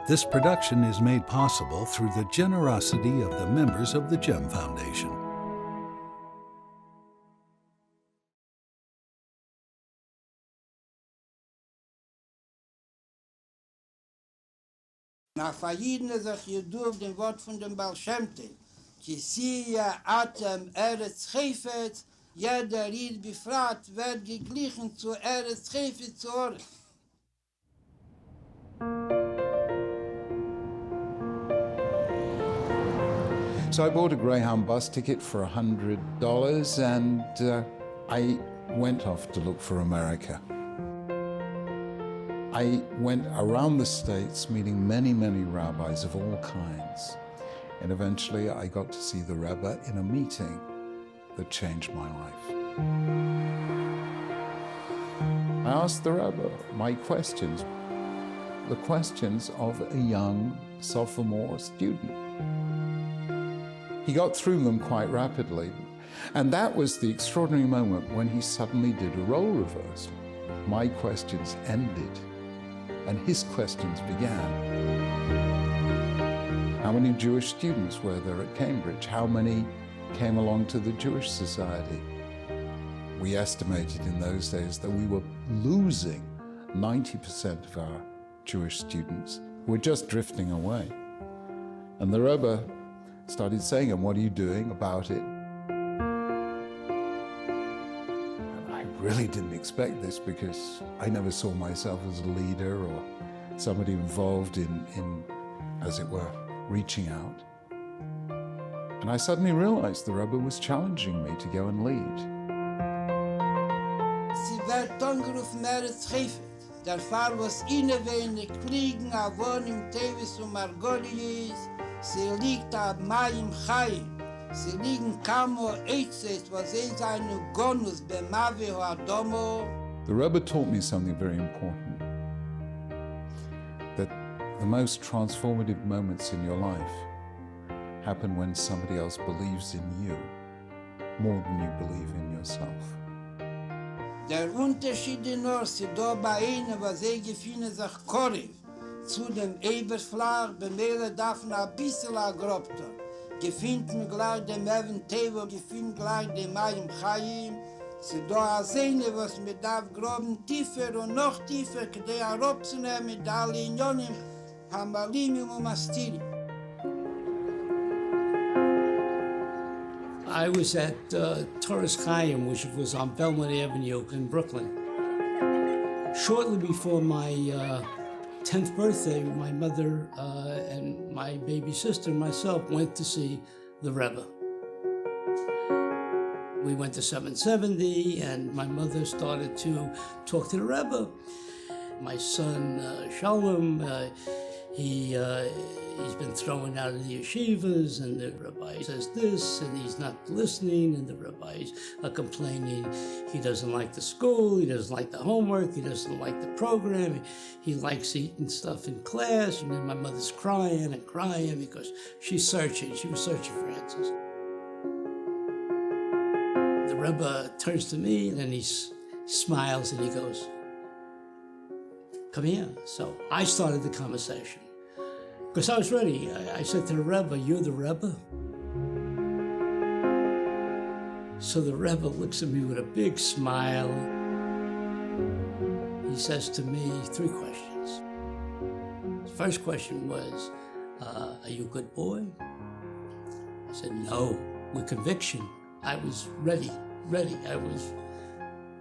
This production is made possible through the generosity of the members of the GEM Foundation. Nach Fayidne sich jedur dem Wort von dem Baal Shem Tov, ki siya atem eretz chefetz, jeder Ried befragt wird geglichen zu eretz chefetz zu Ort. So I bought a Greyhound bus ticket for $100 and I went off to look for America. I went around the States meeting many, many rabbis of all kinds. And eventually I got to see the Rebbe in a meeting that changed my life. I asked the Rebbe my questions, the questions of a young sophomore student. He got through them quite rapidly. And that was the extraordinary moment when he suddenly did a role reversal. My questions ended and his questions began. How many Jewish students were there at Cambridge? How many came along to the Jewish Society? We estimated in those days that we were losing 90% of our Jewish students who were just drifting away. And the Rebbe started saying, and what are you doing about it? And I really didn't expect this because I never saw myself as a leader or somebody involved in, as it were, reaching out. And I suddenly realized the Rebbe was challenging me to go and lead. Sie wird angerufen Eretz Chefetz. Der Fall was innewenig Kriegen, a Wohnung Tevis und Margolies. Sie liegt ab Mayim Chayim. Sie liegen Kamo Eitzes, was seine Gonus bemavi ho Adomo. The Rebbe taught me something very important, that the most transformative moments in your life happen when somebody else believes in you more than you believe in yourself. Der Unterschied in Norsi, da bei ihnen, was gefühlt sich Korriv, zu dem Eberflag, bemehle darf noch ein bisschen agrobter. Gefühlt mir gleich dem Even Tevo, gefühlt gleich dem Mayim Chayim. Sie da a Sehne, was mir darf groben tiefer und noch tiefer, kdei arobzunehmen mit alle Unionen, Hamalimim und Mastirim. I was at Torres Chaim, which was on Belmont Avenue in Brooklyn. Shortly before my 10th birthday, my mother and my baby sister and myself went to see the Rebbe. We went to 770, and my mother started to talk to the Rebbe. My son, Shalom, he's been thrown out of the yeshivas, and the rabbi says this, and he's not listening, and the rabbis are complaining he doesn't like the school, he doesn't like the homework, he doesn't like the program, he likes eating stuff in class, and then my mother's crying and crying because she was searching for answers. The Rebbe turns to me, and he smiles, and he goes, "Come here." So I started the conversation. Because I was ready. I said to the Rebbe, "You're the Rebbe?" So the Rebbe looks at me with a big smile. He says to me 3 questions. The first question was, "Are you a good boy?" I said, "No," with conviction. I was ready. I was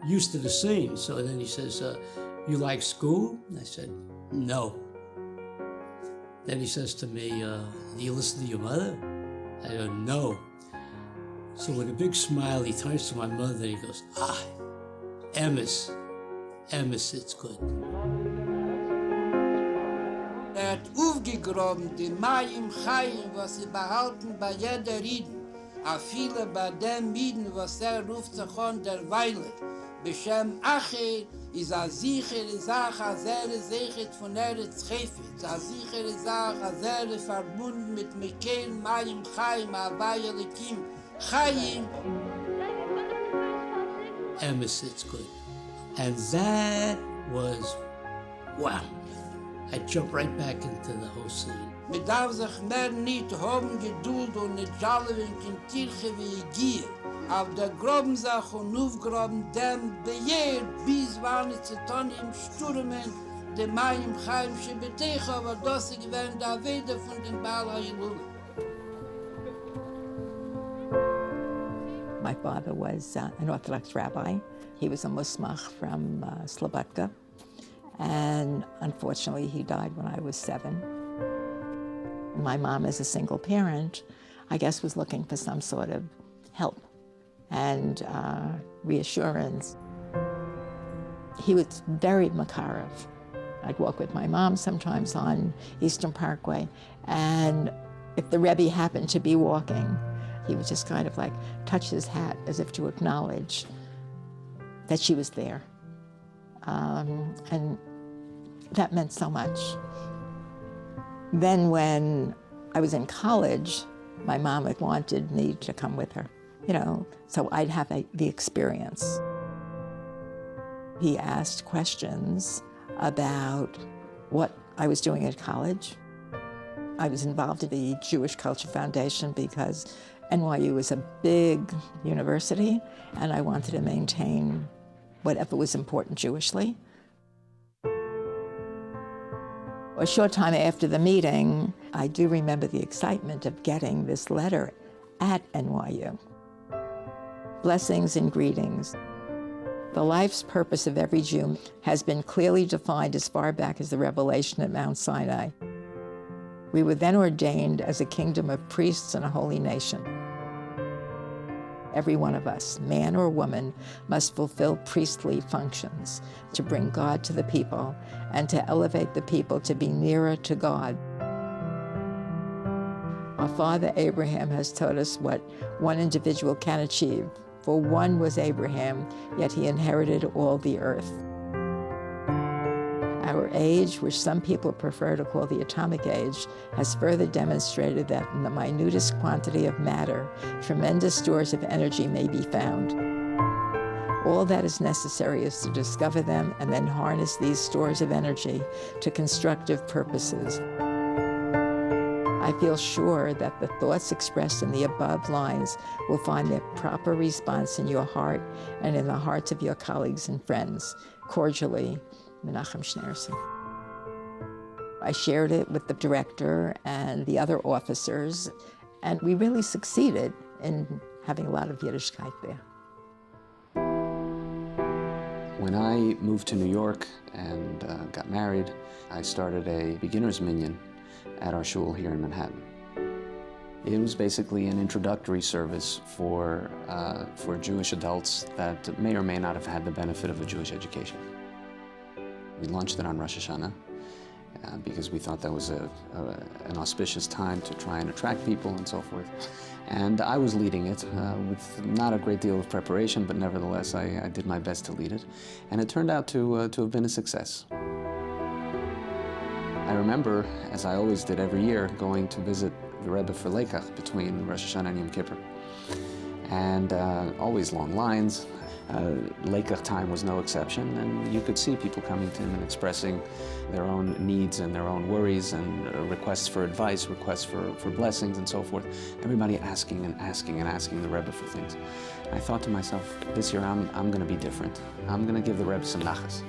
used to the scene. So then he says, "You like school?" I said, "No." Then he says to me, "Do you listen to your mother?" I go, "No." So with a big smile, he turns to my mother and he goes, Emes, it's good. Hat aufgegraben, die Mayim Chayim, was sie behalten bei jeder Rieden, a viele bei dem Mieden, was ruft sich an der Weile. Beshem Acher ist a sichere Sache, a sichert von Eretz Chefetz, a sichere Sache, a verbunden mit Mekel, Mayim Chayim, Havai Elikim, Chayim. Emes, it's good. And that was, wow. I jumped right back into the whole scene. Man darf sich mehr nicht haben Geduld und nicht jallen in Kirche wie Gier. Auf der Grobensach und aufgraben dem Bejehr, bis wann es zu tun im Stürmen, dem Mai im Chaimsche Betecha, aber das ist gewähnt der Weder von den Baal Hiloula. My father was an Orthodox rabbi. He was a Musmach from Slobodka. And unfortunately, he died when I was 7. And my mom, as a single parent, I guess was looking for some sort of help and reassurance. He was very Makarev. I'd walk with my mom sometimes on Eastern Parkway, and if the Rebbe happened to be walking, he would just kind of like touch his hat as if to acknowledge that she was there. And that meant so much. Then when I was in college, my mom had wanted me to come with her, you know, so I'd have the experience. He asked questions about what I was doing at college. I was involved in the Jewish Culture Foundation because NYU was a big university, and I wanted to maintain whatever was important Jewishly. A short time after the meeting, I do remember the excitement of getting this letter at NYU. Blessings and greetings. The life's purpose of every Jew has been clearly defined as far back as the revelation at Mount Sinai. We were then ordained as a kingdom of priests and a holy nation. Every one of us, man or woman, must fulfill priestly functions to bring God to the people and to elevate the people to be nearer to God. Our father Abraham has taught us what one individual can achieve. For one was Abraham, yet he inherited all the earth. Our age, which some people prefer to call the atomic age, has further demonstrated that in the minutest quantity of matter, tremendous stores of energy may be found. All that is necessary is to discover them and then harness these stores of energy to constructive purposes. I feel sure that the thoughts expressed in the above lines will find their proper response in your heart and in the hearts of your colleagues and friends. Cordially, Menachem Schneerson. I shared it with the director and the other officers, and we really succeeded in having a lot of Yiddishkeit there. When I moved to New York and got married, I started a beginner's minyan at our shul here in Manhattan. It was basically an introductory service for Jewish adults that may or may not have had the benefit of a Jewish education. We launched it on Rosh Hashanah because we thought that was an auspicious time to try and attract people and so forth. And I was leading it with not a great deal of preparation, but nevertheless I did my best to lead it. And it turned out to have been a success. I remember, as I always did every year, going to visit the Rebbe for Lekach between Rosh Hashanah and Yom Kippur. And always long lines. Lekach time was no exception, and you could see people coming to him and expressing their own needs and their own worries and requests for advice, requests for blessings and so forth. Everybody asking and asking and asking the Rebbe for things. I thought to myself, this year I'm going to be different. I'm going to give the Rebbe some nachas.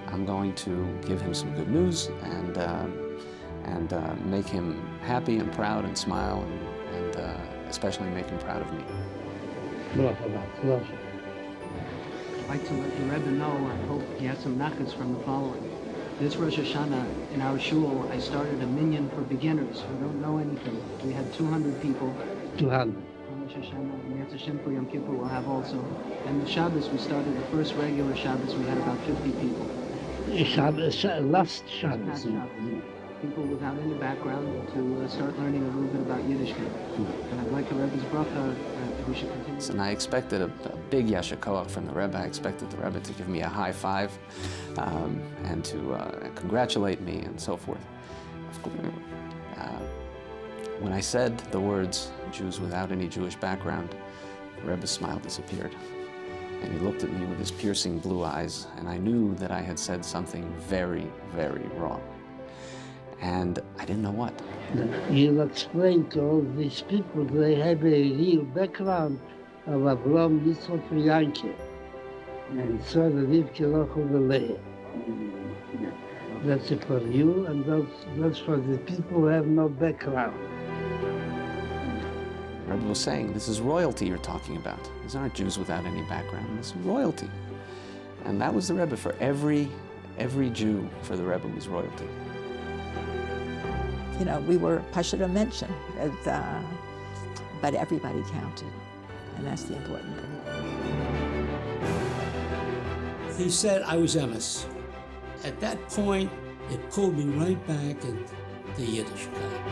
I'm going to give him some good news and make him happy and proud and smile and especially make him proud of me. I'd like to let the Rebbe know, I hope he has some nachas from the following. This Rosh Hashanah in our shul, I started a minyan for beginners who don't know anything. We had 200 people. 200. Rosh Hashanah, and Yetzer Hashem for Yom Kippur we'll have also. And the Shabbos, we started the first regular Shabbos, we had about 50 people. Last Shabbos. People without any background to start learning a little bit about Yiddishkeit. And I'd like the Rebbe's bracha we should continue. And I expected a big yasher koach from the Rebbe. I expected the Rebbe to give me a high five and to congratulate me and so forth. When I said the words, Jews without any Jewish background, the Rebbe's smile disappeared. And he looked at me with his piercing blue eyes, and I knew that I had said something very, very wrong. and I didn't know what. He'll explain to all these people they have a real background of Avram, Yitzchak, and Yankee. And so the Rivki Rochel the Leah. That's for you, and that's for the people who have no background. The Rebbe was saying, this is royalty you're talking about. These aren't Jews without any background. This is royalty. And that was the Rebbe for every Jew. For the Rebbe was royalty. You know, we were Pashto mention, but everybody counted, and that's the important thing. He said I was emes. At that point, it pulled me right back into the Yiddishkeit.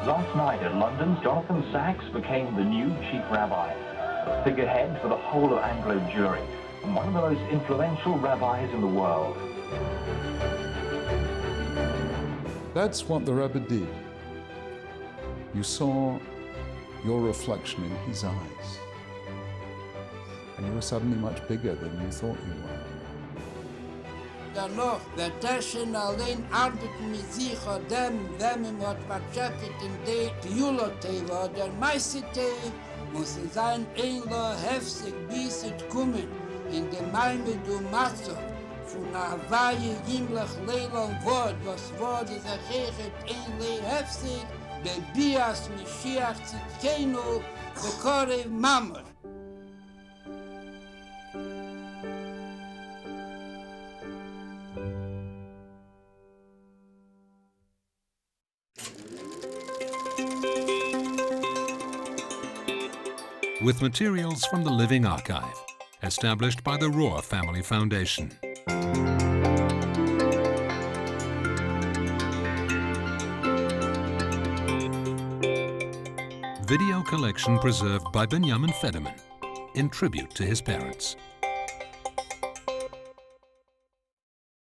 Last night at London, Jonathan Sacks became the new chief rabbi, a figurehead for the whole of Anglo Jewry, and one of the most influential rabbis in the world. That's what the Rebbe did. You saw your reflection in his eyes, and you were suddenly much bigger than you thought you were. Danach, der Taschen allein arbeiten mit sich und dem hat verschäftigt in der Hiloula der meiste Tag muss es sein, heftig bis es kommen in der Meime du Matzo von Hawaii, Gimlach, Leila und Wort, was Wort ist heftig, der Bias, Mashiach, Zitkenu, Bekorev, Mammer. With materials from the Living Archive, established by the Rohr Family Foundation. Video collection preserved by Benjamin Federman, in tribute to his parents.